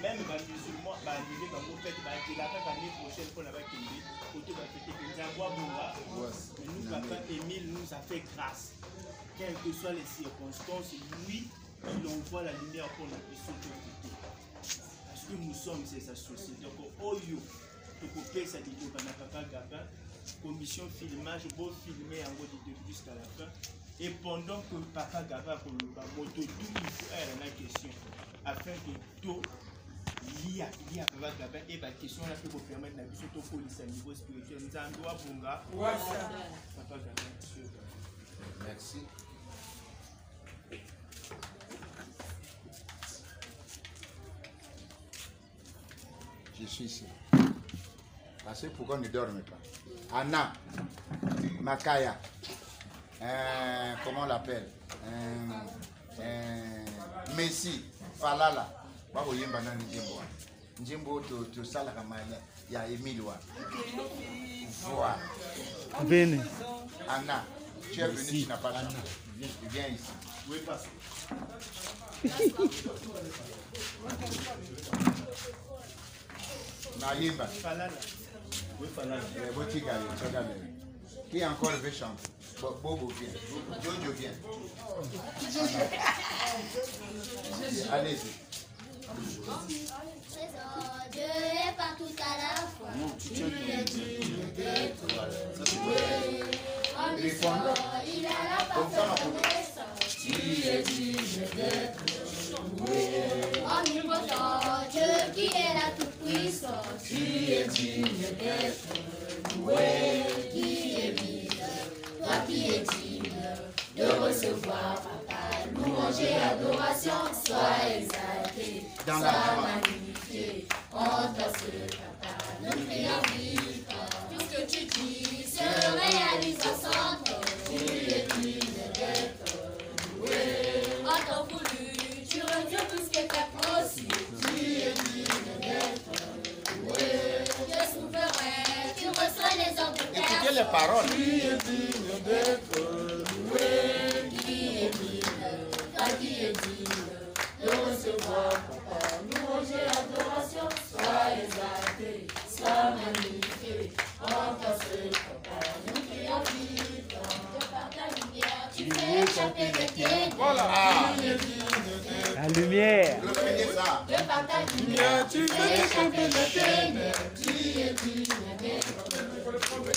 même les musulmans, les l'année prochaine pour la Kindi, côté va fêter que nous, papa Émile nous a fait grâce. Quelles que soient les circonstances, lui, il envoie la lumière pour nous côté. Parce que nous sommes ces associés. Donc, Oyo, ça dit que Papa Gabin, commission filmage, beau filmer en mode de jusqu'à la fin. Et pendant que Papa Gabin, pour le moto, tout il faut la question, afin que tout il y a Papa Gabin et la question là que vous permettre de surtout police à niveau spirituel. Nous avons Bonga. Papa Gabin, monsieur. Merci. Je suis ici. Parce que pourquoi ne dormez pas? Anna, Makaya, comment on l'appelle? Messi, Falala. Babo yemba na njimbo. Njimbo to sala kama ya Emile wa. Voilà. Venez. Anna, tu es venu, tu n'as pas chanté. Viens ici. Oui, passe. Naïmba. Falala. Oui, Falala. Qui encore veut chanter? Bobo vient. Jojo vient. Allez-y. Dieu est partout à la fois. Tu es digne d'être loué. En histoire, il a la parfaite connaissance. Tu es digne d'être loué. Omnipotent, Dieu qui est la toute-puissance. Tu es digne d'être loué. Qui est digne, toi qui es digne de recevoir papa. Louange et adoration, sois exalté, Dans sois la magnifié. On t'assure papa, nous prions vite. Tout ce que tu dis se réalise ensemble. Tu es digne d'être loué. En temps voulu, tu retires tout ce qui est possible. Tu es digne d'être loué. Dieu souverain, tu reçois les ordres de terre. Écoutez les paroles. Tu es digne d'être loué. Qui est digne, toi qui es digne de recevoir papa. Louange et adoration, sois exalté, sois magnifié. En ta seule papa, nous prions vite. Que par ta lumière, tu fais échapper les ténèbres. Voilà. Tu es digne d'être La lumière. Le premier ça. que par ta lumière, tu fais échapper les ténèbres. Tu es digne d'être loué.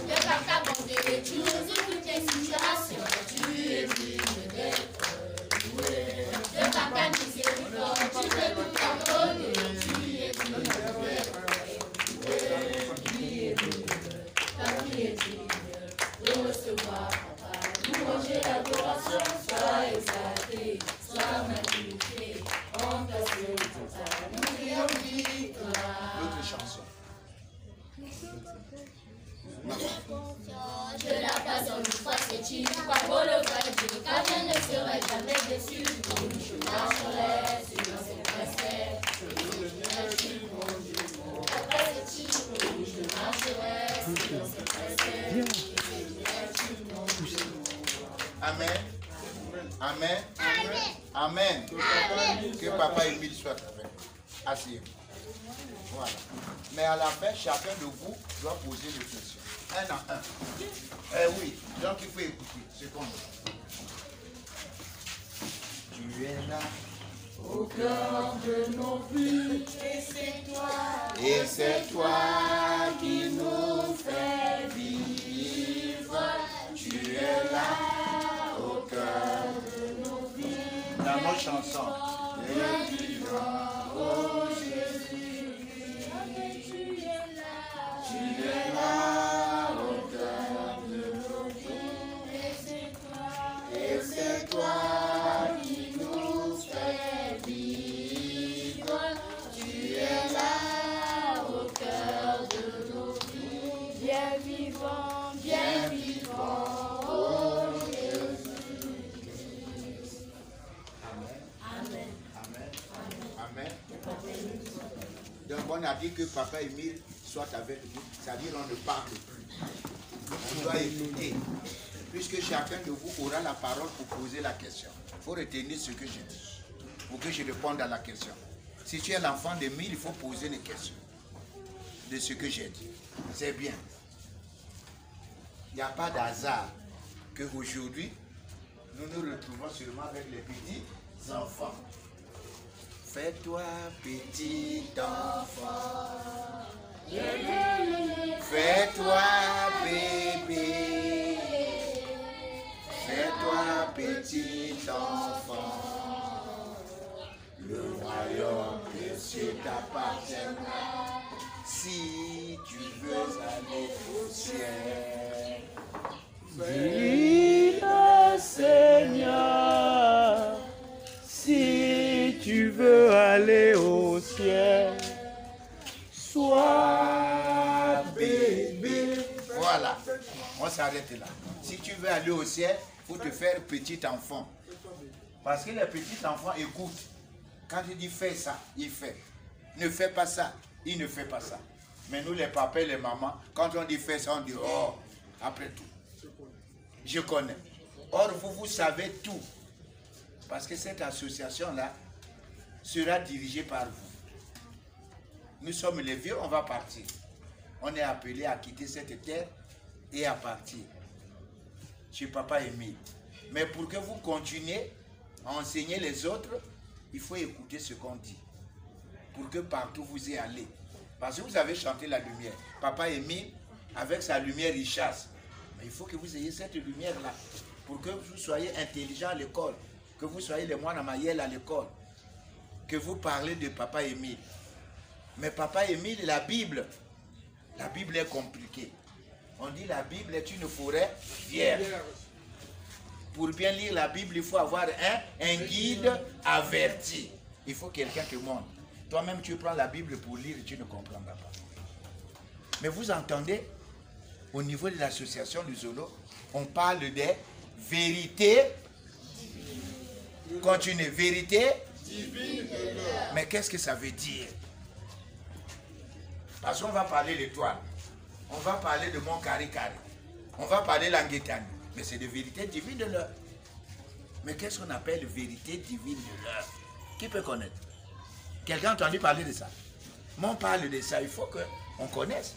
Que par ta bonté, tu résous toutes les situations. Tu es digne d'être loué. Que par ta miséricorde, tu peux tout pardonner. Tu es digne d'être loué. Qui est digne, toi qui es digne de recevoir papa. Louange et adoration, sois exalté, sois magnifié. On t'assure papa, nous prions victoire. L'autre chanson. De la place en une fois c'est une fois beau le vrai Dieu, car je ne serai jamais déçu. Je marcherai sur ses préceptes. Après c'est une, je marcherai sur ses préceptes. Amen. Amen. Amen. Que papa Émile soit avec. Asseyez. Voilà. Mais à la fin, chacun de vous doit poser des questions. Un à un. Eh oui, donc il faut écouter ce qu'on dit. Tu es là Au cœur de nos vies, et c'est toi, et c'est toi qui nous fait vivre. Tu es là au cœur de nos vies. dans nos chansons. Bien vivant, oh Jésus, tu es là au cœur de nos vies, et c'est toi qui nous fais vivre. Tu es là au cœur de nos vies, bien vivant, oh Jésus. Amen. Amen. Donc on a dit que papa Émile soit avec nous, c'est-à-dire on ne parle plus. On doit écouter. Puisque chacun de vous aura la parole pour poser la question. Il faut retenir ce que je dis, pour que je réponde à la question. Si tu es l'enfant d'Émile, il faut poser des questions de ce que j'ai dit. C'est bien. Il n'y a pas d'hasard qu'aujourd'hui, nous nous retrouvons seulement avec les petits enfants. Fais-toi petit enfant. Fais-toi bébé. Fais-toi petit enfant. Le royaume des cieux t'appartiendra. Si tu veux aller au ciel. Dis le Seigneur, si tu veux aller au ciel, sois bébé. Voilà, on s'arrête là. Si tu veux aller au ciel, il faut te faire petit enfant. Parce que les petits enfants écoutent. Quand tu dis fais ça, il fait. Ne fais pas ça, il ne fait pas ça. Mais nous les papas et les mamans, quand on dit fais ça, on dit oh, après tout. Je connais. Or, vous savez tout. Parce que cette association-là sera dirigée par vous. Nous sommes les vieux, on va partir. On est appelé à quitter cette terre et à partir. Chez Papa Émile. Mais pour que vous continuiez à enseigner les autres, il faut écouter ce qu'on dit. Pour que partout vous y allez. Parce que vous avez chanté la lumière. Papa Émile, avec sa lumière, il chasse. Mais il faut que vous ayez cette lumière-là. Pour que vous soyez intelligent à l'école. Que vous soyez les moines à Mayel à l'école. Que vous parlez de Papa Émile. Mais Papa Émile, la Bible est compliquée. On dit la Bible est une forêt vierge. Pour bien lire la Bible, il faut avoir un guide averti. Il faut quelqu'un qui montre. Toi-même, tu prends la Bible pour lire et tu ne comprendras pas. Mais vous entendez, au niveau de l'association du Zolo, on parle des vérités. Continuez, vérité divine. Mais qu'est-ce que ça veut dire? Parce qu'on va parler de l'étoile. On va parler de mon carré. On va parler de l'anguétane. Mais c'est de vérité divine de l'heure. Mais qu'est-ce qu'on appelle vérité divine de l'heure? Qui peut connaître? Quelqu'un a entendu parler de ça? Moi, on parle de ça, il faut qu'on connaisse.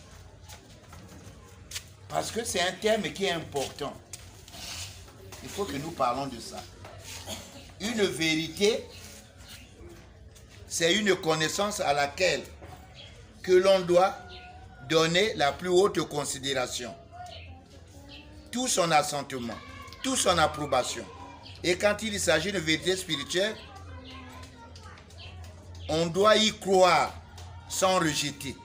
Parce que c'est un terme qui est important. Il faut que nous parlons de ça. Une vérité, c'est une connaissance à laquelle que l'on doit donner la plus haute considération. Tout son assentement, toute son approbation. Et quand il s'agit de vérité spirituelle, on doit y croire sans rejeter.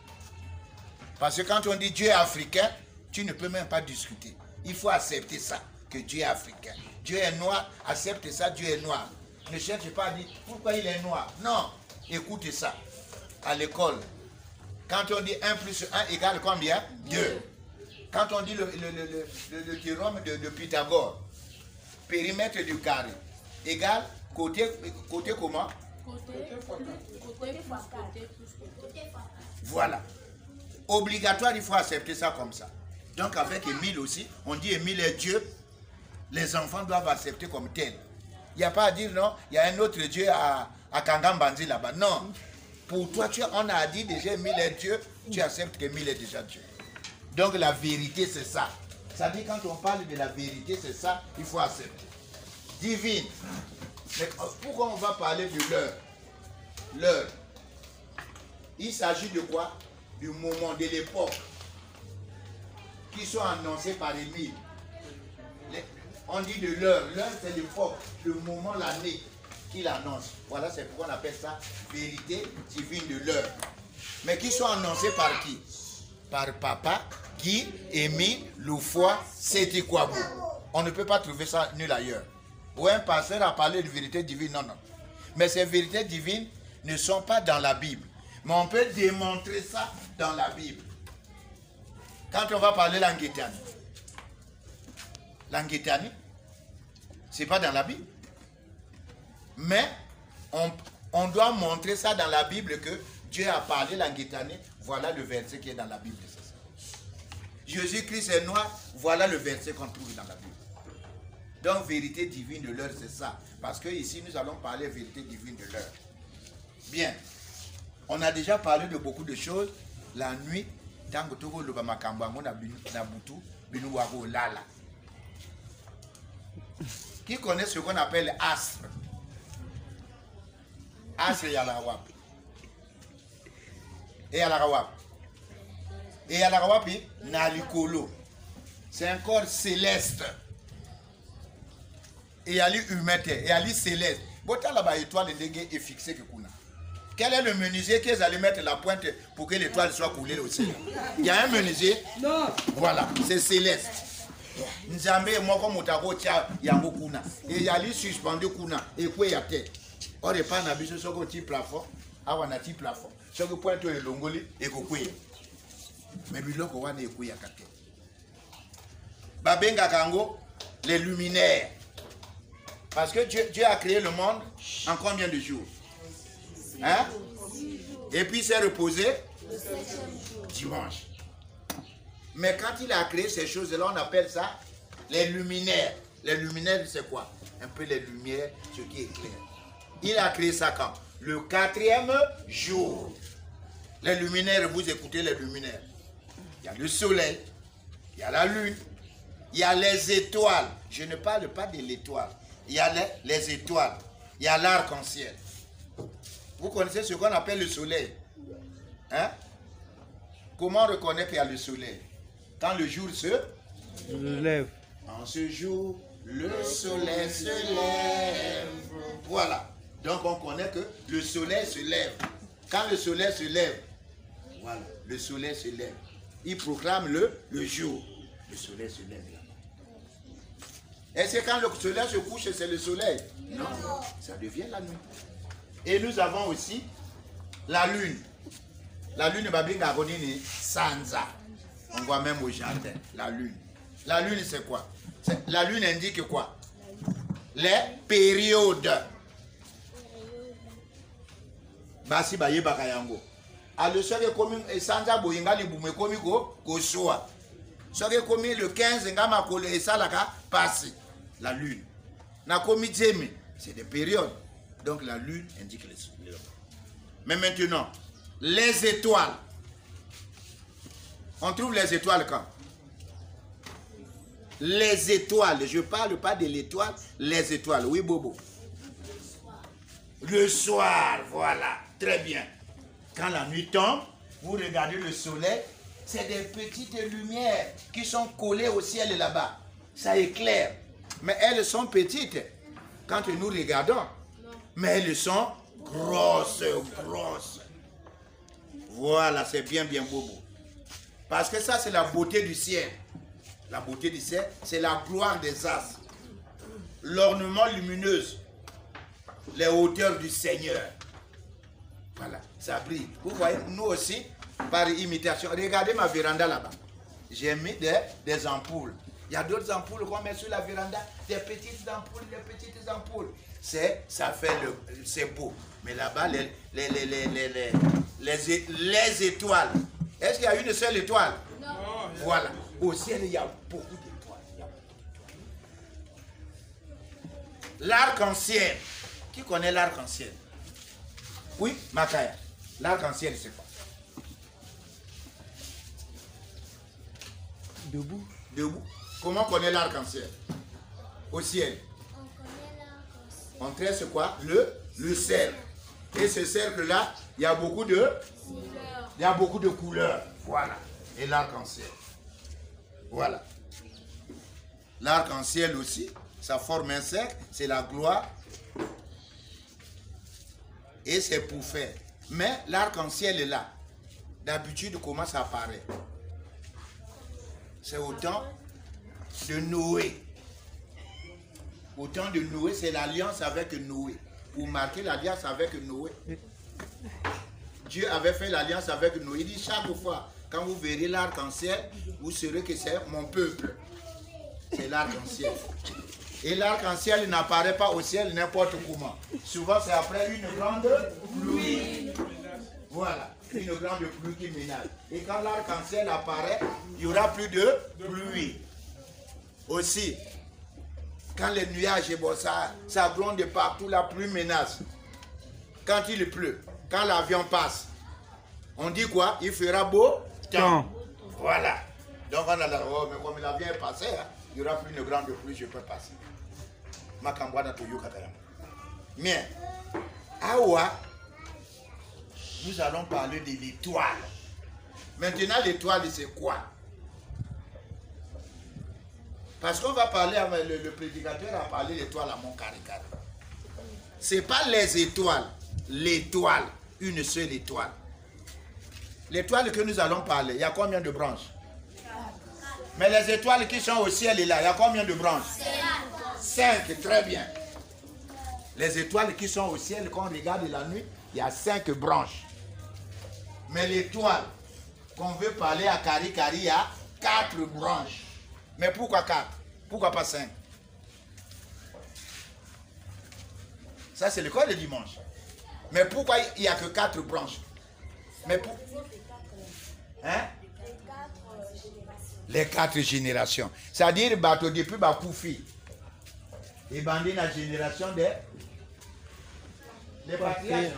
Parce que quand on dit Dieu est africain, tu ne peux même pas discuter. Il faut accepter ça, que Dieu est africain. Dieu est noir, accepte ça, Dieu est noir. Ne cherche pas à dire pourquoi il est noir. Non, écoutez ça. À l'école, quand on dit 1 plus 1 égale combien? 2. Quand on dit le théorème de Pythagore, périmètre du carré, égale côté comment? Côté fois 4. Voilà. Obligatoire, il faut accepter ça comme ça. Donc avec Émile aussi, on dit Émile est Dieu, les enfants doivent accepter comme tel. Il n'y a pas à dire non, il y a un autre Dieu à Kangambandi là-bas. Non. Pour toi, on a dit déjà Émile est Dieu, tu acceptes qu'Émile est déjà Dieu. Donc la vérité, c'est ça. Ça dit quand on parle de la vérité, c'est ça, il faut accepter. Divine. Mais pourquoi on va parler de l'heure? L'heure. Il s'agit de quoi? Du moment, de l'époque, qui sont annoncés par Émile. On dit de l'heure. L'heure, c'est l'époque, le moment, l'année qu'il annonce. Voilà, c'est pourquoi on appelle ça vérité divine de l'heure. Mais qui sont annoncés par qui? Par Papa, Guy, Émile, Loufoy, Séti Kouabou. On ne peut pas trouver ça nulle ailleurs. Ou un pasteur a parlé de vérité divine, non. Mais ces vérités divines ne sont pas dans la Bible. Mais on peut démontrer ça dans la Bible. Quand on va parler l'anguétanie, ce n'est pas dans la Bible. Mais on doit montrer ça dans la Bible que Dieu a parlé l'anguétanie. Voilà le verset qui est dans la Bible. Jésus-Christ est noir. Voilà le verset qu'on trouve dans la Bible. Donc, vérité divine de l'heure, c'est ça. Parce que ici, nous allons parler vérité divine de l'heure. Bien. On a déjà parlé de beaucoup de choses. La nuit, tant que tu as makambango na butu, binu wago lala. Qui connaît ce qu'on appelle astre? Astre yalawap. Et yalawap. Et yalawap, nalikolo. C'est un corps céleste. Et yali humete, et yali céleste. Bota là-bas, étoile est fixée que kuna. Quel est le menuisier qu'ils allaient mettre la pointe pour que l'étoile soit coulée au ciel? Il y a un menuisier? Non. Voilà, c'est céleste. Nzambe moi comme otako tia yango kuna. Et yali suspendu kuna et quoi ya terre. Or et pas na biso soko ti plafond, awa na ti plafond. Soko pointe e longoli et kokwe. Mais biloko wana e kuya kate. Babenga kango les luminaires. Parce que Dieu a créé le monde en combien de jours? Hein? Et puis s'est reposé dimanche. Mais quand il a créé ces choses-là, on appelle ça les luminaires. Les luminaires, c'est quoi? Un peu les lumières, ce qui est clair. Il a créé ça quand? Le 4e jour. Les luminaires, vous écoutez les luminaires. Il y a le soleil, il y a la lune, il y a les étoiles. Je ne parle pas de l'étoile. Il y a les étoiles, il y a l'arc-en-ciel. Vous connaissez ce qu'on appelle le soleil? Hein? Comment on reconnaît qu'il y a le soleil? Quand le jour se lève. En ce jour, le soleil se lève. Voilà. Donc on connaît que le soleil se lève. Quand le soleil se lève, voilà, le soleil se lève. Il proclame le jour. Le soleil se lève là. Est-ce que quand le soleil se couche, c'est le soleil? Non, ça devient la nuit. Et nous avons aussi la lune. La lune, babinga gonini sanza. On voit même au jardin, la lune. La lune, c'est quoi? La lune indique quoi? Les périodes. Basi baye bakayango. Alors, ce qui est commun, et sanza boyinga li bume komiko, ko soa. Ce qui est commun le 15, ngama kole et salaka passe. La lune. Na komi djemi, c'est des périodes. Donc la lune indique les soleils. Mais maintenant, les étoiles. On trouve les étoiles quand? Les étoiles, je ne parle pas de l'étoile, les étoiles. Oui, Bobo. Le soir, voilà, très bien. Quand la nuit tombe, vous regardez le soleil, c'est des petites lumières qui sont collées au ciel là-bas. Ça éclaire. Mais elles sont petites quand nous regardons. Mais elles sont grosses, grosses. Voilà, c'est bien, bien Bobo. Parce que ça, c'est la beauté du ciel. La beauté du ciel, c'est la gloire des astres. L'ornement lumineuse. Les hauteurs du Seigneur. Voilà, ça brille. Vous voyez, nous aussi, par imitation. Regardez ma véranda là-bas. J'ai mis des ampoules. Il y a d'autres ampoules qu'on met sur la véranda. Des petites ampoules, des petites ampoules. C'est beau. Mais là-bas, les étoiles. Est-ce qu'il y a une seule étoile? Non. Voilà. Au ciel, il y a beaucoup d'étoiles. L'arc-en-ciel. Qui connaît l'arc-en-ciel? Oui, Makaya. L'arc-en-ciel, c'est quoi? Debout. Debout. Comment on connaît l'arc-en-ciel? Au ciel. On connaît l'arc-en-ciel. On tresse quoi? Le cercle. Et ce cercle-là, il y a beaucoup de couleurs. Il y a beaucoup de couleurs. Voilà. Et l'arc-en-ciel. Voilà. L'arc-en-ciel aussi, ça forme un cercle, c'est la gloire. Et c'est pour faire. Mais l'arc-en-ciel est là. D'habitude, comment ça apparaît? C'est au temps de Noé. Au temps de Noé, c'est l'alliance avec Noé. Pour marquer l'alliance avec Noé. Dieu avait fait l'alliance avec Noé. Il dit chaque fois, quand vous verrez l'arc-en-ciel, vous saurez que c'est mon peuple. C'est l'arc-en-ciel. Et l'arc-en-ciel n'apparaît pas au ciel n'importe comment. Souvent, c'est après une grande pluie. Voilà, une grande pluie qui ménage. Et quand l'arc-en-ciel apparaît, il n'y aura plus de pluie. Aussi, quand les nuages, bon, ça gronde partout, la pluie menace. Quand il pleut, quand l'avion passe, On dit quoi? Il fera beau temps. Temps. Voilà. Donc on a la mais comme la vie est passée, hein, il n'y aura plus une grande pluie, je peux passer. Mais, Awa, nous allons parler de l'étoile. Maintenant, l'étoile, c'est quoi? Parce qu'on va parler avec le prédicateur a parlé de l'étoile à Mont-Caricari. Ce n'est pas les étoiles, l'étoile, une seule étoile. L'étoile que nous allons parler, il y a combien de branches? Mais les étoiles qui sont au ciel, là, il y a combien de branches? 5, très bien. Les étoiles qui sont au ciel, quand on regarde la nuit, il y a 5 branches. Mais l'étoile qu'on veut parler à Caricari, il y a 4 branches. Mais pourquoi 4? Pourquoi pas 5? Ça, c'est l'école le dimanche. Mais pourquoi il n'y a que 4 branches? Mais pour... Hein? Les 4 générations. C'est-à-dire, depuis Bakoufi, et bandit la génération des patriarches.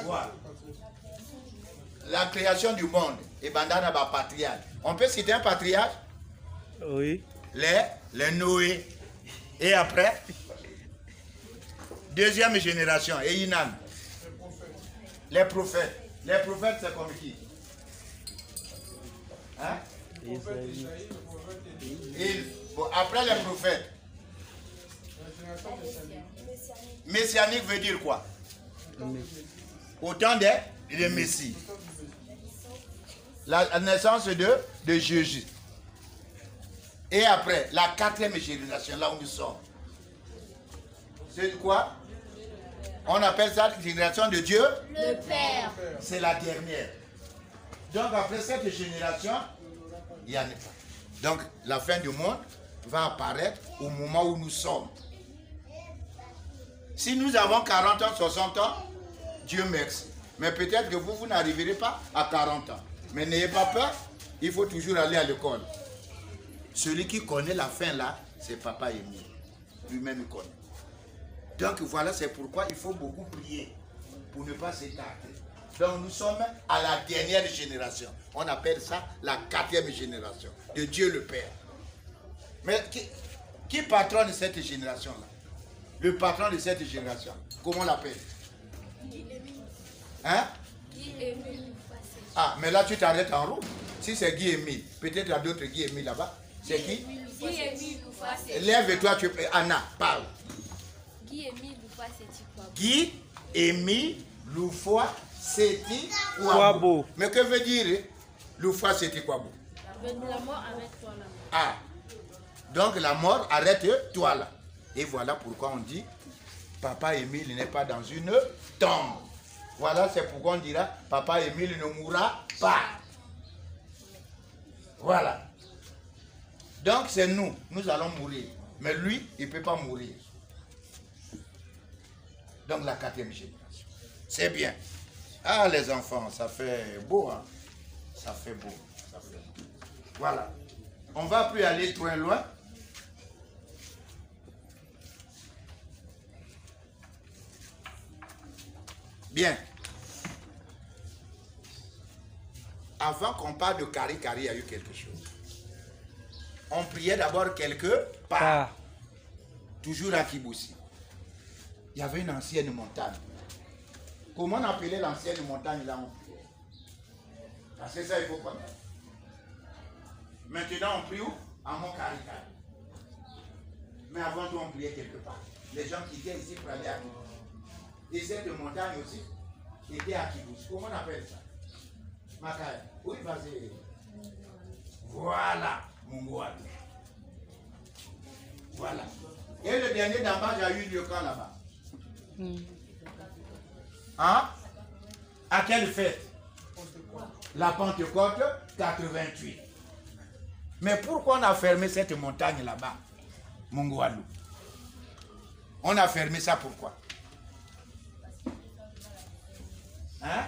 Voilà. La création du monde, et bandana ba patriarche. On peut citer un patriarche? Oui. Les Noé. Et après, deuxième génération, et Inan. Les prophètes. Les prophètes, c'est comme qui? Hein? Bon, après les prophètes. Messianique veut dire quoi? Autant de Messie. La naissance de Jésus. Et après, la 4e génération, là où nous sommes. C'est quoi? On appelle ça la génération de Dieu? Le Père. C'est la dernière. Donc après cette génération, il y en a pas. Donc la fin du monde va apparaître au moment où nous sommes. Si nous avons 40 ans, 60 ans, Dieu merci. Mais peut-être que vous n'arriverez pas à 40 ans. Mais n'ayez pas peur, il faut toujours aller à l'école. Celui qui connaît la fin là, c'est Papa Émile. Lui-même il connaît. Donc voilà, c'est pourquoi il faut beaucoup prier pour ne pas s'écarter. Donc nous sommes à la dernière génération. On appelle ça la 4e génération de Dieu le Père. Mais qui patronne cette génération-là? Le patron de cette génération, comment on l'appelle? Hein? Ah, mais là tu t'arrêtes en route. Si c'est Guy Émile, peut-être il y a d'autres Guy Émile là-bas. C'est qui? Lève-toi, Anna, parle. Guy Émile Loufoua Seti Kwabo. Guy Émile Loufoua Seti Kwabo. Mais que veut dire Loufoua Seti Kwabo? La mort arrête toi là. Ah, donc la mort arrête toi là. Et voilà pourquoi on dit Papa Émile n'est pas dans une tombe. Voilà, c'est pourquoi on dira Papa Émile ne mourra pas. Voilà. Donc c'est nous allons mourir. Mais lui, il ne peut pas mourir. Donc la 4e génération. C'est bien. Ah les enfants, ça fait beau. Hein? Ça fait beau. Ça fait beau. Voilà. On ne va plus aller trop loin. Bien. Avant qu'on parle de Caricari, il y a eu quelque chose. On priait d'abord quelque part. Toujours à Kiboussi. Il y avait une ancienne montagne. Comment on appelait l'ancienne montagne là on priait? Parce que ça, il faut connaître. Maintenant, on prie où? À Mont-Caricari. Mais avant tout, on priait quelque part. Les gens qui étaient ici pour aller à Kiboussi. Et cette montagne aussi était à Kiboussi. Comment on appelle ça? Makaï. Oui, vas-y. Voilà. Mungouad. Voilà. Et le dernier d'en bas, j'ai eu lieu quand là-bas? Hein? À quelle fête? La Pentecôte 88. Mais pourquoi on a fermé cette montagne là-bas? Mungouadou. On a fermé ça pourquoi? Hein?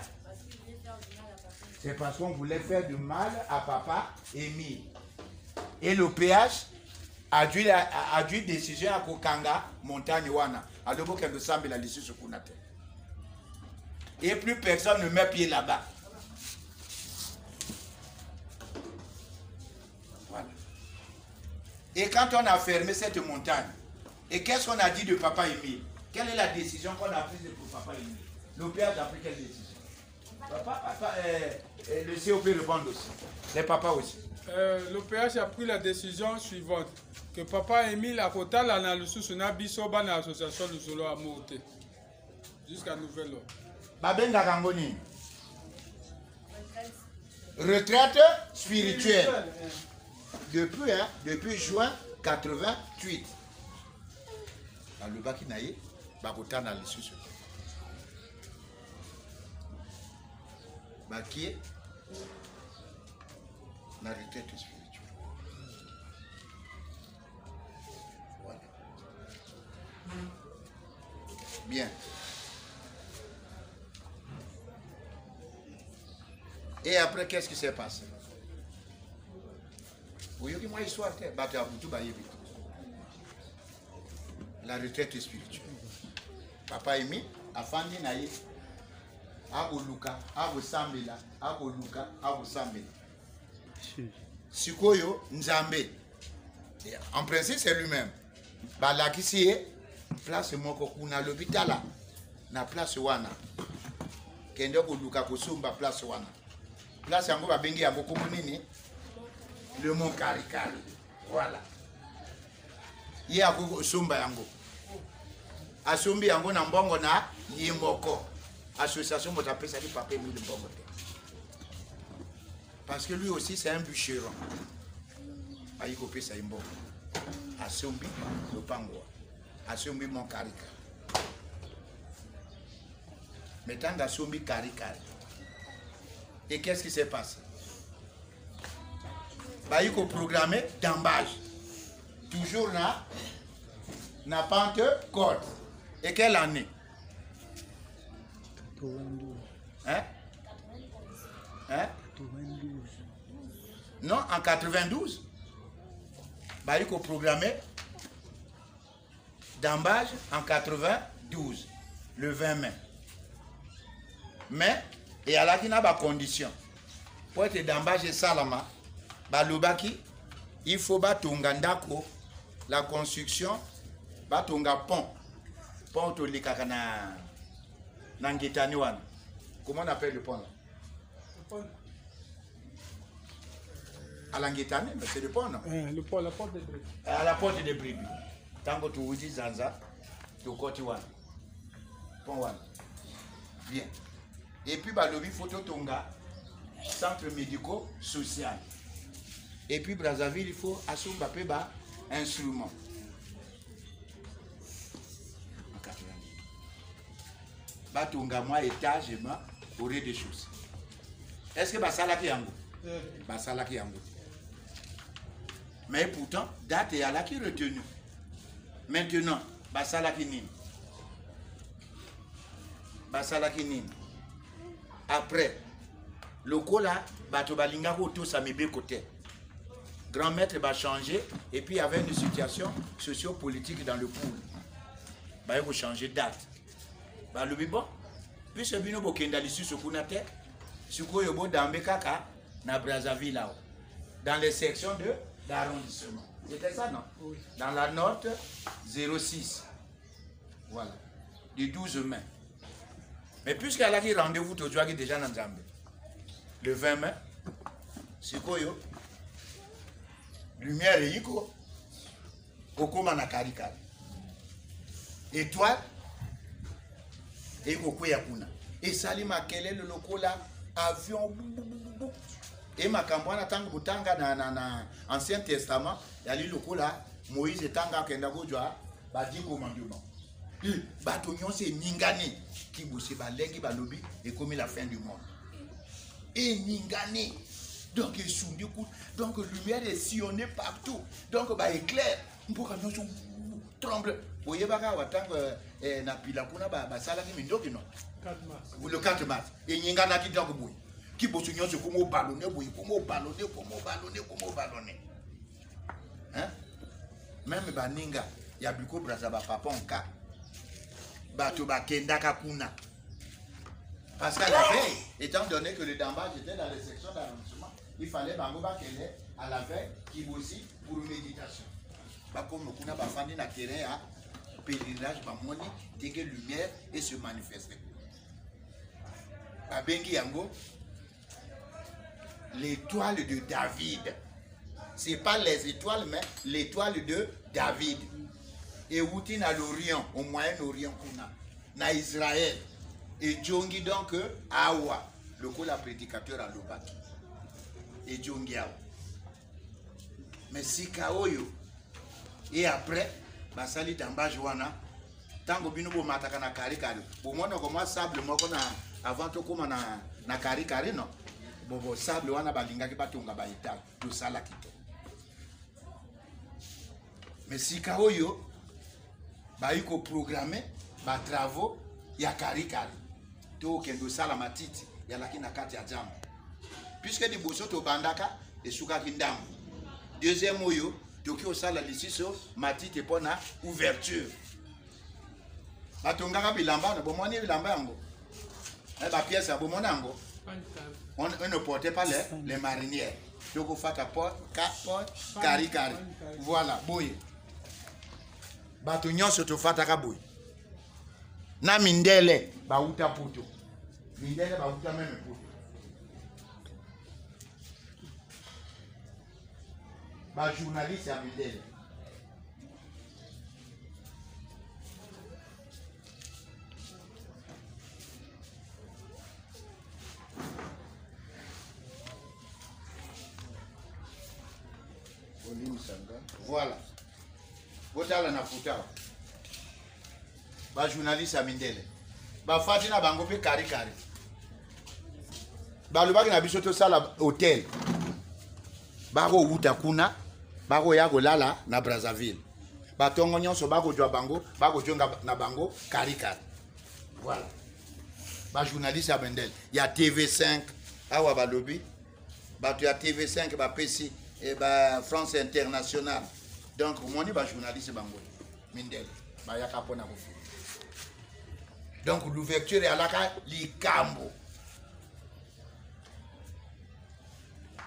C'est parce qu'on voulait faire du mal à Papa Émile. Et le PH a dû décision à Kokanga, montagne Wana. Et plus personne ne met pied là-bas. Et quand on a fermé cette montagne, et qu'est-ce qu'on a dit de Papa Émile? Quelle est la décision qu'on a prise pour Papa Émile? L'OPH a pris quelle décision? Le COP répond aussi. Les papas aussi. L'OPH a pris la décision suivante. Que Papa Émile a kotal na lususu na biso ba na association de solo à monter. Jusqu'à nouvel ordre. Babenga Kangoni. Retraite spirituelle. Depuis juin 88. Le baki naïe, bakotan na lususu. Baki la retraite spirituelle. Voilà. Bien. Et après, qu'est-ce qui s'est passé? Oui, moi, histoire, la retraite spirituelle. Papa Émile a fandi naïe. Aboluka, abosambela, aboluka, abosambela. Sikoyo Nzambe. En principe, c'est lui-même. Balakisi, place moko kuna l'hôpital na place wana. Kende koluka kosumba place wana. Place yango babengi yango komonini le mont Karikari. Voilà. Ye ako sumba yango. Asumbi yango na mbongo na yimoko. Association moi j'appelle ça du Papa Émile Mbongo. Parce que lui aussi c'est un bûcheron. Aïe copé ça Mbongo. Asumbi le pango. Asumbi mon Karika. Maintenant d'Asumbi Karikari. Et qu'est-ce qui s'est passé? Bah il faut programmer d'embâche. Toujours là, n'a pas de code. Et quelle année? Hein? Hein? Non, en 92. Bah il faut programmer d'embâche en 92, le 20 mai. Mais et à la qui n'a pas condition. Pour être d'embâche et salama, bah le baki, il faut batunga ndako, la construction, batunga pont. Pont au likakana nangetani wana. Comment on appelle le pont là? Le pont. À l'Angetani, mais c'est le pont non? Le pont, la porte des brebis. À la porte des brebis. Tango tu uji zanza, tu koti wana. Pont wana. Bien. Et puis bah le photo tonga, centre médico-social. Et puis Brazzaville, il faut assumba peba instrument. En 90. Batunga moi étage au rez-de-chaussée. Est-ce que basala ki yango? Basala ki yango. Mais pourtant, date est à la qui retenu. Maintenant, basala ki nim. Basala ki nim. Après, le cola, bato balinga ko sa mebe côté. Grand maître va changer et puis il y avait une situation socio-politique dans le pool. Bah il faut changer de date. Bah le bon, puis ce bino bokenda lisu sokunate, suko yobo dambe kaka na Brazzaville là. Dans les sections de d'arrondissement. C'était ça non? Oui. Dans la note 06. Voilà. Du 12 mai. Mais puisqu'elle a dit rendez-vous tu vois déjà dans Zambie. Le 20 mai, suko yo lumière et yiko okoma na Karikari. Étoile et yiko ya kuna. Et sali makele le lokola avion et makambwana tangu butanga na Ancien Testament yali lokola Moïse tanga kenda kujwa badiko manduma. Bato nyonse ningani ki bosse balengi balobi et comme la fin du monde. Et ningani. Donc, donc lumière est sillonnée partout. Donc, bah, éclair. Pour que nous tremble. Vous voyez, na pila kuna ba sala ki mindoki non. 4 mars. Le 4 mars. Et nyinga na ki donc boy. Ki bosu nyonso komo ballonner boy, komo ballonner. Hein? Même ba ninga ya biko braza ba papa onka. Ba to ba kenda ka kuna. Parce qu'à la veille, étant donné que le dambage était dans les sections d'arrondissement, il fallait Bangoba qu'elle est à la veille qui aussi pour méditation. Comme on a bafandi na terrain à pèlerinage, bamoni, dégage lumière et se manifester. Babengi yango, l'étoile de David. Ce n'est pas les étoiles, mais l'étoile de David. Et outi na l'Orient, au Moyen-Orient, na Israël. Et Djongi donc Awa, le coup la prédicateur à l'Obaki. Et Djongi Awa. Mais si Kaoyo. Et après, basali tamba joana. Tango bino bo mataka na kari kari. Bo mona comme sable moko na avant to koma na kari kari no. Bobo sable wana balinga ki batonga ba ital. To sala kito. Mais si Kaoyo ba iko programmer ba travaux ya kari kari. To kendo sala matiti ya lakina kati ya jambo. Puisque di boso to bandaka et suka kindamu. Deuxième oyo, toki au sala lisiso matiti pona ouverture. Batongaka bilamba na bomoni bilamba yango. Ba pièce ya bomona yango. On ne portait pas les marinières. Donc on fait kari kari. Voilà, boy. Bato nyonso to fataka boy. Na mindele ba uta puto. Mindele ba uta même puto. Ba journaliste à mindele. Voilà. Botala na futa. Ba journaliste à mindele. Ba fatina bango pe kari kari. Ba lobaki na biso to sala hôtel. Bako uta kuna, bako ya lala na Brazzaville. Batongo nyonso bako jwa bango, bako jonga na bango kari kari. Voilà. Ba journaliste à mindele. Ya TV5 awa ba lobby. Ba tu ya TV5 ba PC et ba France Internationale. Donc on est ba journaliste bango. Mindele. Ba ya kapona ko. Donc l'ouverture est à la likambo.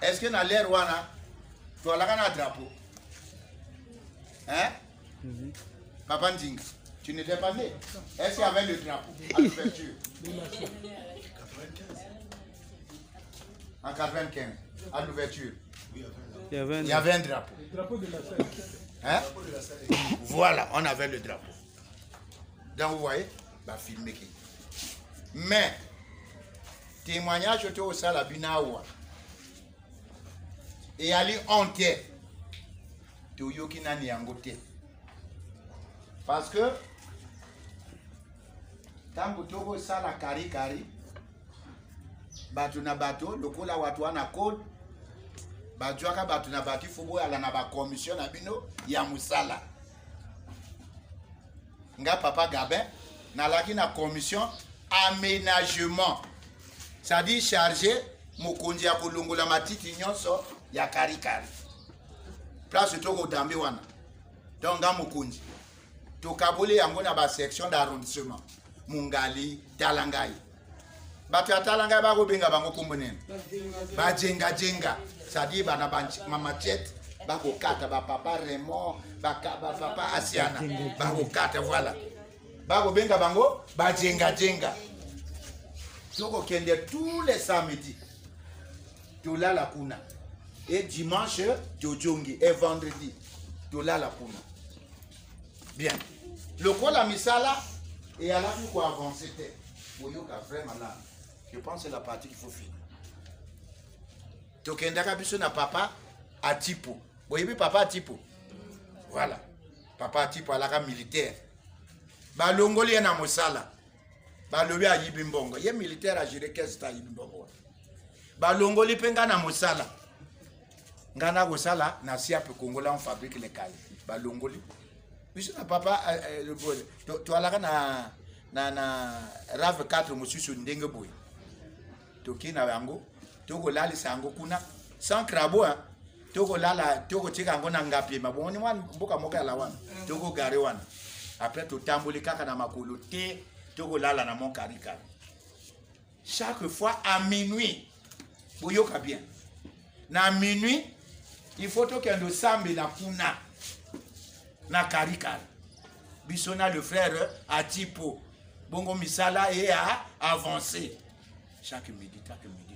Est-ce que dans l'air wana tu as un drapeau? Hein? Papa Ndinga, tu n'étais pas né. Est-ce qu'il y avait le drapeau à l'ouverture? En 95, à l'ouverture. Il y avait un drapeau. Le drapeau de la scène. Hein? Voilà, on avait le drapeau. Donc vous voyez, bah filmer qui. Mais témoignage au sala binawa. Et aller en terre. To yoki nani yangote. Parce que tango toko sala kari kari batu na bato lokola watu wana code bajuaka batu na bati fubo ala na ba commission na bino ya musala. Nga papa Gabin na laki na commission aménagement. Ça dit chargé mokonzi ya kolongola matiti nyonso ya kari kari. Place toko dambi wana. Donc nga mokonzi. To kabole yango na ba section d'arrondissement. Mungali, Talangai. Bato ya Talangai ba ko benga bango kumbonene. Ba jenga jenga. Ça dit ba na mamachette, ba ko kata ba papa Raymond, ba papa Asiana, ba ko kata voilà. Ba ko benga bango ba jenga jenga. Toko kende tous les samedis. Tola la kuna. Et dimanche, Djodjongi. Et vendredi, Tola la kuna. Bien. Le quoi la misala, et à la fin quoi avancer. Boyoka vraiment là. Je pense que c'est la partie qu'il faut finir. Tokendaka biso na papa Atipo. Boyebi papa Atipo. Voilà. Papa Atipo alaka militaire. Ba longoli na mosala. Ba lobi a yibimbongo. Ye militaire a géré qu'est-ce ta yibimbongo. Ba longoli penga na mosala. Ngana ko sala na siape Kongola on fabrique les cailles. Ba longoli. Biso na papa to alaka na rave 4 mususu ndenge boy. Toki na yango toko lali sango kuna sans crabo hein toko lala toko tika ngo na ngapi maboni wana mboka moka la wana toko gare wana après to tamboli kaka na makolo te toko lala na mon karika chaque fois à minuit boyoka bien na minuit il faut to kendo sambe na kuna na karikari. Bisona le frère a tipo. Bongo misala et a avancé. Chaque midi, chaque midi,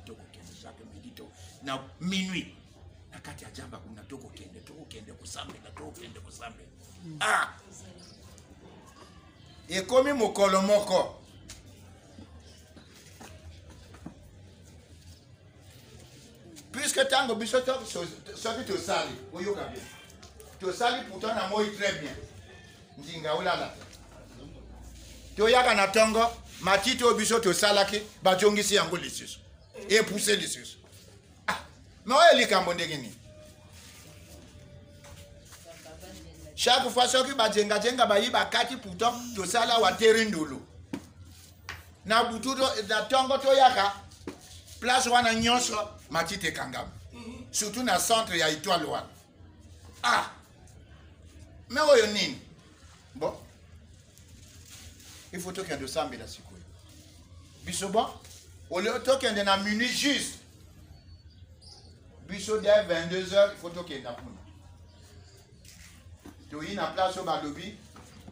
na minuit. Na kati ya jamba kuna toko kende kusambe. Ah! Et comme mokolo moko. Puisque tango biso to soki to sali, oyoka bien. To sali pourtant na moi très bien. Ndinga ulala. To yaka na tongo, matito biso to salaki, ba jongisi yango lisusu. Et pousser lisusu. Ah, mais oyo likambo ndenge ni. Chaque fois soki ba jenga ba yiba kati pourtant to sala wa terindulu. Na butudo na tongo to yaka place wana nyonso matite kangam. Surtout na centre ya Étoile wana. Ah. Mais oyo nini? Bon. Il faut qu'il y ait de sambe la sikoyo. Biso bon. Au lieu de qu'il y ait na minuit juste. Biso dès 22h, il faut qu'il y ait na poune. Tu y na place au balobi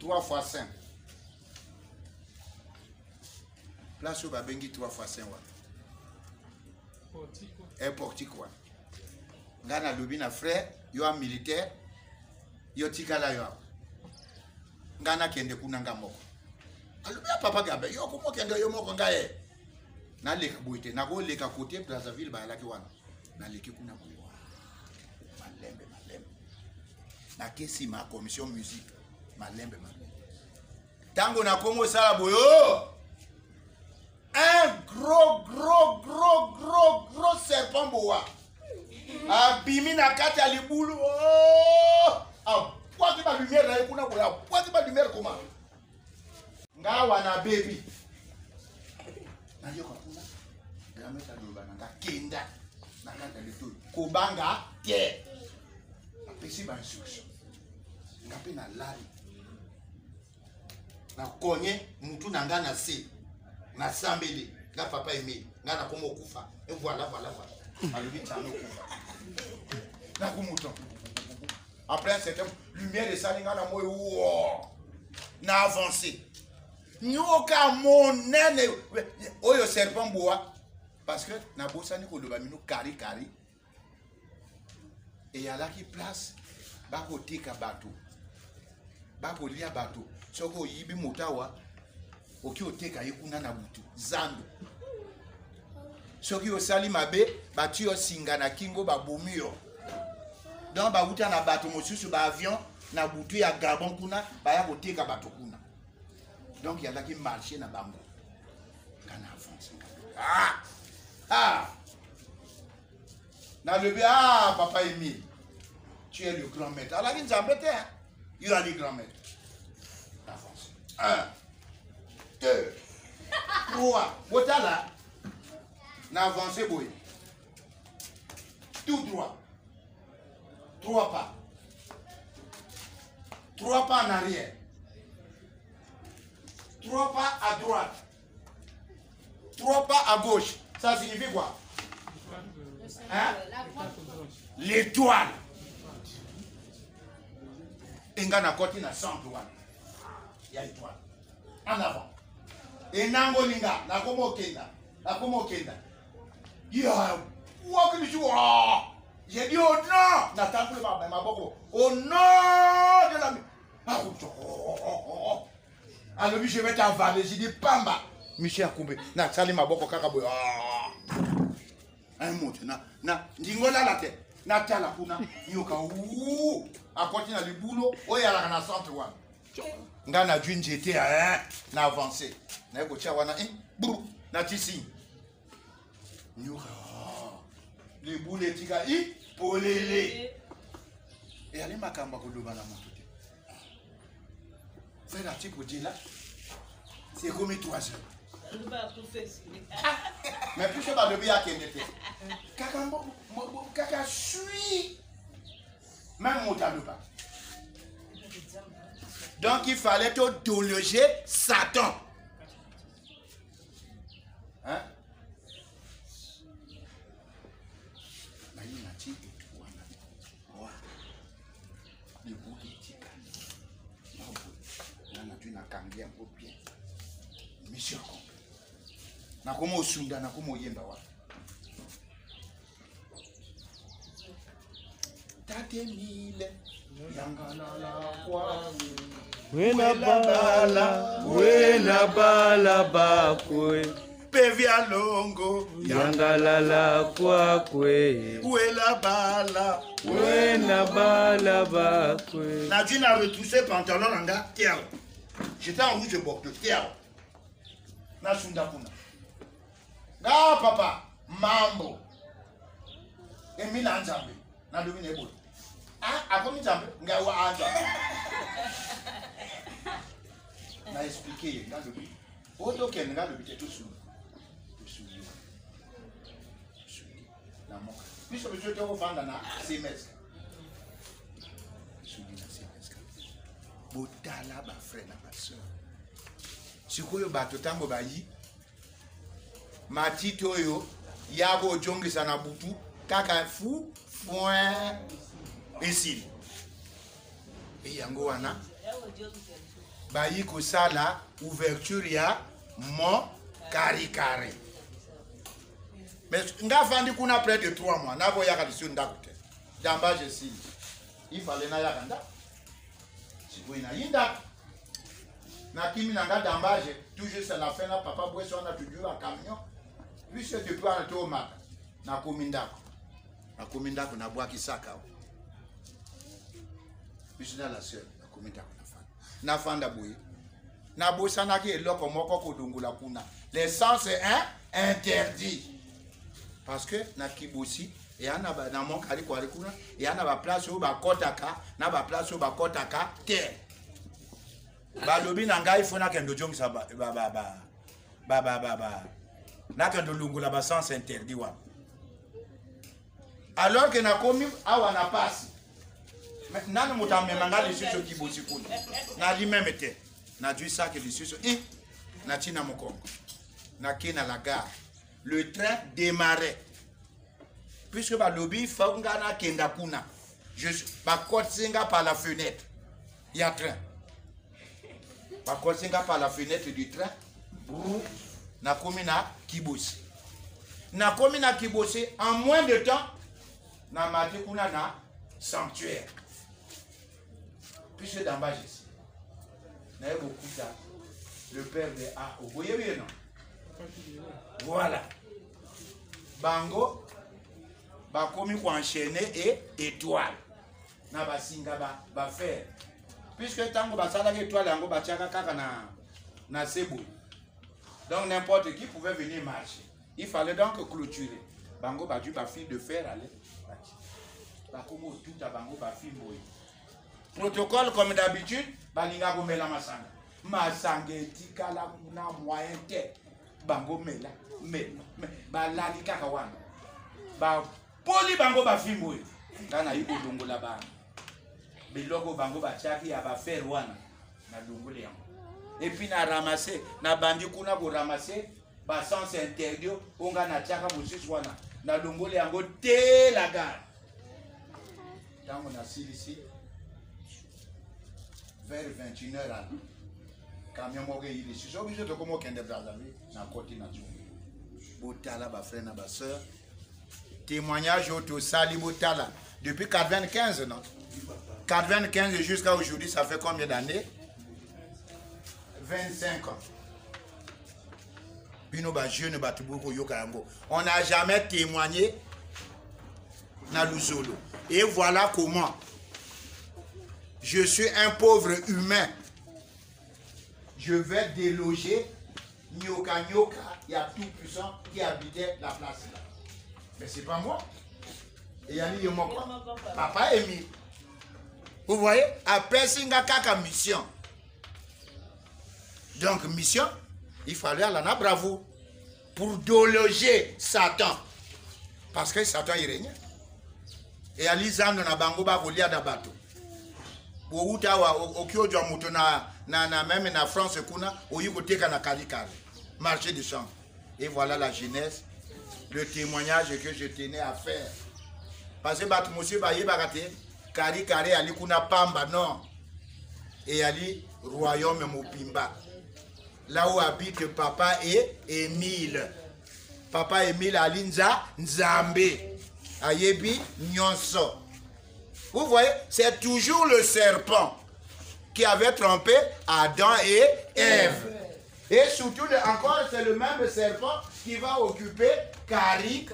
3 x 5. Place au babengi 3 x 5 wa. Un portique wa. Ngana lobi na frère, yo a militaire, yo tikala yo. Ngana kende kunanga moko. Alobi papa gabe, yo komo kende yo moko ngaye. Na lek boite, na go leka côté Brazzaville ba laki wana. Na leki kuna kuwa. Malembe. Na kesi ma commission musique, malembe. Tango na Congo sala boyo. Un gros serpent boa. Abimi na kati ya libulu. Oh! Poiti ba lumière na kuna boya. Poiti ba lumière comment? Nga wana baby. Na yo kuna. Ya meta loba na kenda. Na kata leto. Kobanga tie. Apesi ba instruction. Nga pe na lali. Na konye mutu na nga na se. Na sambele. Na papa aimé. Nga na komo kufa. Et voilà. Alobi tano kufa. Na kumuton. Après un certain lumière de salinga na moi na avancé. Nyoka monene oyo serpent boa parce que na bosani ko loba mino kari et yala ki place ba ko tika bato. Ba ko lia bato. Soko yibi motawa oki oteka yekuna na butu zando. Soki osali mabe batu yo singa na kingo ba bomio. Donc ba uta na bato mosusu ba avion na butu ya Gabon kuna ba ya koteka bato kuna. Donc il y a là qui marchait na bango. Kana avance. Na le bien papa Emile. Tu es le grand maître. Alors il s'embête hein. Il a le grand maître. Avance. 1 2 3. Botala. Na avancé boy. Tout droit. 3 pas. 3 pas en arrière. 3 pas à droite. 3 pas à gauche. Ça signifie quoi? Hein? L'étoile. Engana koti na centre wana. Ya étoile. En avant. Et nango linga. Na komo kenda. Ya. Walk me to. J'ai dit au nom. Nathan pour ma boko. Au nom de la. Alors je vais t'avaler. J'ai dit pamba. Michel Akoumbe. Na sali ma boko kaka boy. Un mot. Na ndingola la tête. Na tala kuna. Yoka ou. Akoti na libulo. Oya la na centre wana. Nga na djun j'étais na avancé. Na ko tia wana brou na tisi. Nyoka. Les boules tika polele. Et allez makamba ko loba na moto. Fais la type de là. C'est comme 3 heures. Mais plus je vais le bien qu'il était. Kaka suit. Même mon tableau pas. Donc il fallait te loger Satan. Hein? nakoma osunda nakoma oyemba wana tate mile yangalala kwa Wena bala bakwe pevia longo yangalala kwakwe wela bala wena bala bakwe na dit na retroussé pantalon nanga tiao j'étais en rouge bordeaux tiao na sunda kuna ga papa mambo emila nzambe na domine bolo akomi nzambe ngawa anja na expliquer nga lobi oto ken nga lobi te tout sous na moka biso biso te ofanda na semestre sous na semestre botala ba frère na ba sœur sikoyo bato tango bayi matito oyo yabo jongisa na butu kaka fu foin esili e yango wana bayi kosala ouverture ya mon carré mais nga fandi kuna près de 3 mois na boyaka lisio ndako te dambage esili il fallait na yaka ndako sikoyo na yinda na kimi na nga dambage toujours c'est la fin na papa bweso wana toujours un camion puis c'est depuis on to maka na komindako na bwaki saka puis na la sœur na komindako na fanda boye na bosana ki eloko moko kodongola kuna l'essence est interdit parce que na kibosi yana ba na mon kali kwa kuna yana ba place où ba kotaka na ba place où ba kotaka terre ba lobi na ngai fona kendo jongisa ba na kendo lungola ba sens interdit wa alors que na komi awa na passe nani mutamemanga lisusu kibosi kuna na limeme te na dui saki lisusu na tina mokongo na kina la gare le train démarrait puisque ba lobby fonga na kenda kuna je ba kotsinga par la fenêtre il y a train ba kotsinga par la fenêtre du train na komi na kibosi en moins de temps na mati kuna na sanctuaire puisque d'embage ici n'a eu beaucoup ça le père de A vous voyez bien non voilà bango ba komi ko enchaîner et étoile na ba singa ba faire puisque tango ba sala ke étoile yango ba tiaka kaka na sebo donc n'importe qui pouvait venir marcher il fallait donc clôturer bango ba du ba fil de fer aller ba komo tout à bango ba fil moyi protocole comme d'habitude balinga komela masanga etikala na moyen te bango mela balali kaka wana ba poli bango bafimbo ngana yuko dongola bana biloko bango bachaki ya bafer wana na dongole yango et puis na ramasser na bandi kuna ko ramasser ba sens interdit onga na chaka mosusu wana na dongole yango te la gare tango na silisi vers 21h là camion moko il est sur obligé de comment kende Brazzaville na côté na Djou botala ba frère na ba sœur témoignage auto sali botala depuis 95 non 95 jusqu'à aujourd'hui ça fait combien d'années 25 ans bino ba jeune ba tubuko yoka yango on n'a jamais témoigné na Luzolo et voilà comment je suis un pauvre humain. Je vais déloger Nyoka Nyoka, il y a tout puissant qui habitait la place là. Mais c'est pas moi. Et il y a ni Yomoko. Papa Émile. Vous voyez, après Singa Kaka mission. Donc mission, il fallait aller à bravo pour déloger Satan. Parce que Satan il régnait. Et à l'Isande na bango ba volia da bateau. Bouta wa okiojo muto na même na France kuna oyiko teka na kalikali marché de champ. Et voilà la jeunesse, le témoignage que je tenais à faire. Parce que bat monsieur ba yebakate kalikali ali kuna pamba non. Et ali royaume mopimba. là où habite Papa et Émile. Papa Émile Alinza Nzambe. Ayebi Nyonso. Vous voyez, c'est toujours le serpent qui avait trompé Adam et Ève. Et surtout, encore, c'est le même serpent qui va occuper Kari.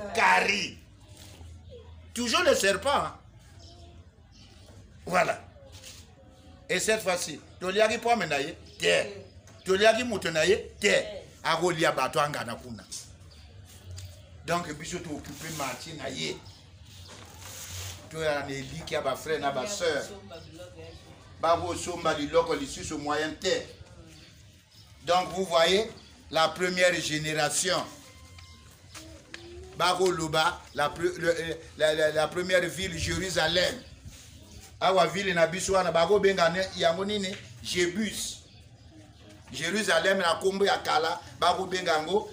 Toujours le serpent. Hein? Voilà. Et cette fois-ci, Toliagi Pomenaye, terre. Toliagi Moutenaye, terre. Agolia Batouanga Kuna. Donc, il faut occuper Martine Aye. Tout le monde dit qu'il y a des frères et des sœurs. Babo Somba du Loko, ici, au moyen terre. Donc, vous voyez, la première génération. Babo Luba, la première ville, Jérusalem. Awa ville na biswana bago bengane yangonine Jébus. Jérusalem na kombo ya kala bago bengango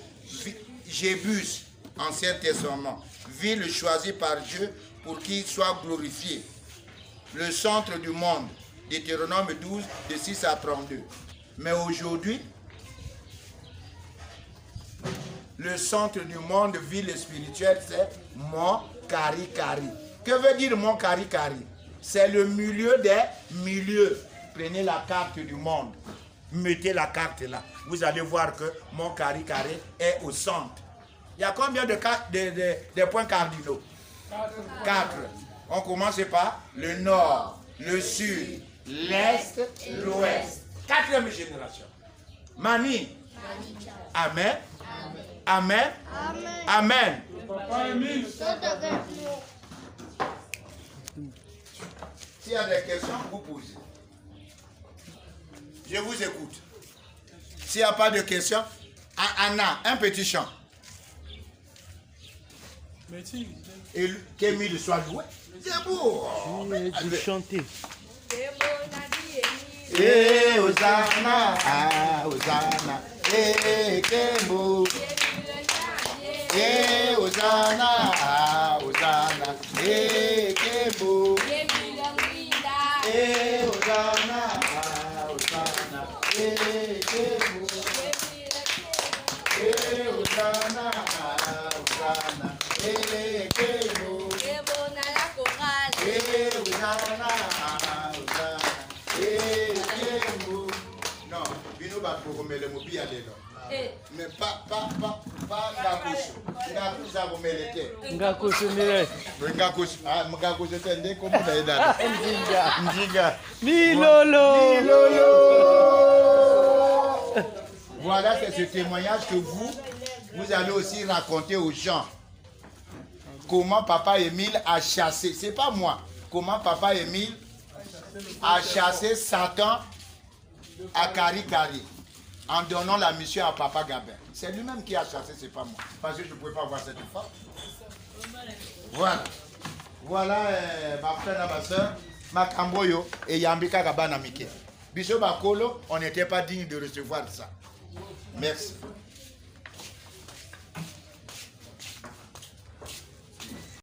Jébus, Ancien Testament, ville choisie par Dieu pour qu'il soit glorifié. Le centre du monde, Deutéronome 12 de 6 à 32. Mais aujourd'hui, le centre du monde, ville spirituelle, c'est Mont Kari. Que veut dire Mont Kari? C'est le milieu des milieux. Prenez la carte du monde. Mettez la carte là. Vous allez voir que Mont Kari est au centre. Il y a combien de points cardinaux? 4. On commence par le nord, le sud, l'est, l'ouest. 4e génération. Mani. Amen. Amen. Amen. S'il y a des questions, vous posez. Je vous écoute. S'il n'y a pas de questions, Anna, un petit chant. Et qu'Émile soit joué. C'est beau. Tu chanter. Eh, Hosanna, ah, Hosanna, eh, Kembo. Eh, Hosanna, ah, Hosanna, eh, Kembo. Eh, Hosanna, ah, Hosanna, eh, Kembo. Eh, Hosanna, ah, Hosanna, eh, Kembo. Eh, Hosanna, ah, Hosanna. Non, Bino va pour me le mobile à l'élo. Mais pas Ngakush. Ça vous mettez. Ngakush mire. Ngakush. Ah, Ngakush c'est un comment d'ailleurs. Njiga. Milolo. Voilà, c'est ce témoignage que vous allez aussi raconter aux gens. Comment Papa Émile a chassé, c'est pas moi, comment Papa Émile a chassé Satan à Kari en donnant la mission à Papa Gabin. C'est lui-même qui a chassé, c'est pas moi. Parce que je ne pouvais pas voir cette femme. Voilà. Voilà, ma frère et ma soeur, ma Kamboyo et Yambika Gabana Mike. Biso Bakolo, on n'était pas digne de recevoir ça. Merci.